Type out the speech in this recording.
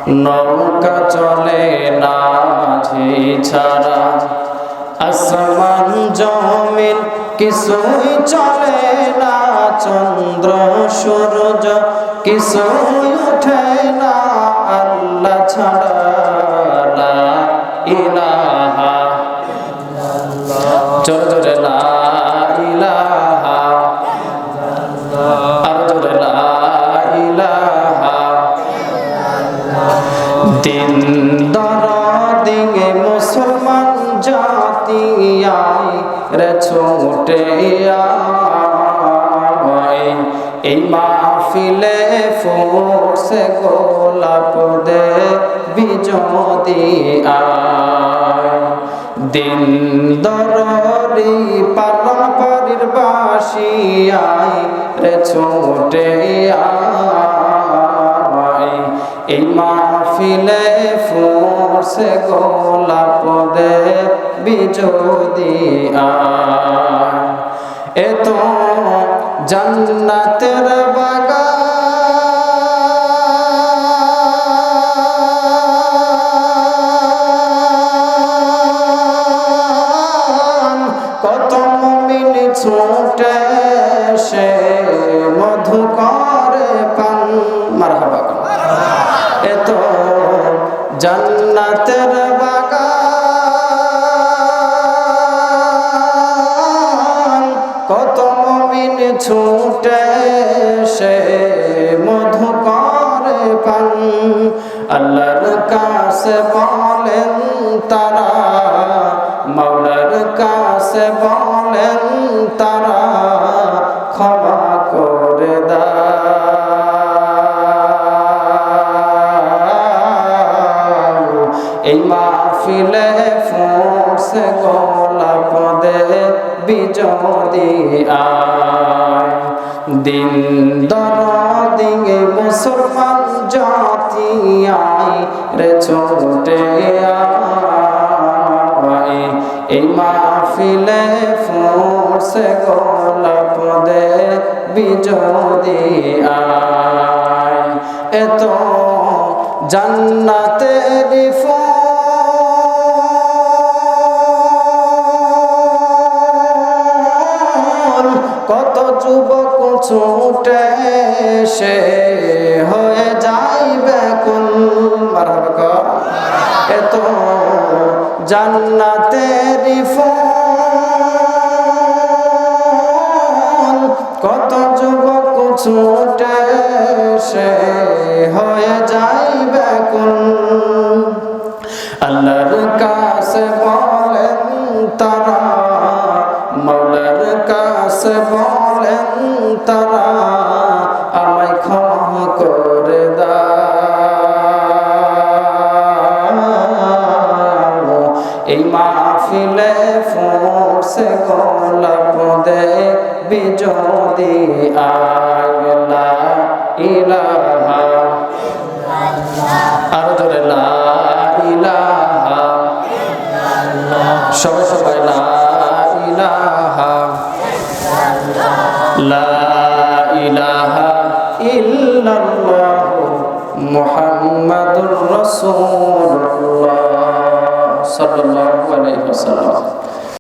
নৌকা চলে না মাঝি ছাড়া, আসমান জমিন কিছুই চলে না, চন্দ্র সূর্য কিছুই ওঠে না আল্লাহ ছাড়া। লা ইলাহা জোরে জোরে লা ইলাহা, আর জোরে লা ইলাহা। দিন দরদি মুসলমান জাতি আয় রে ছুটে আয়, এই মাহফিলে ফুরসে গোলাপ দে বিজদি আয়। দিন দরদি পালন পরির বাসি আয় রে ছুটে আয়, এই মাহফিলে ফুরসে গোলাপ দে বিজদি আয়। এ তো জান্নাতের বাগান, কত মুমিন ছুটে সে মধু করে পান। মারহাবা। এ তো জান্নাতের বাগান, কত মুমিন ছুটে সে মধু করে পান। আল্লাহর কাছে বলেন তারা, মাওলার কাছে বলেন তারা, ক্ষমা করে দাও। এই মাহফিলে ফুরসে গোলাপ দে বিজদি আয়। দিন দরদি মুসলমান জাতি আয় রে ছুটে আয়, এই মাহফিলে ফুরসে গোলাপ দে বিজদি আয়। এত জান্নাতের ফুল, কত যুবক ছুটে সে হয়ে যাইবে কুল। মারহাবা। এত জান্নাতের ফুল, কত যুবক ছুটে সে হয়ে যাইবে কুল। আল্লাহর কাছে বলেন তারা, মাওলার কাছে বলেন তারা, আমায় ক্ষমা করে দাও। এই মাহফিলে ফুরসে গোলাপ দে বিজদি আয়। লা ইলাহা, আর জোরে লা ইলাহা। সবাই সবাই লা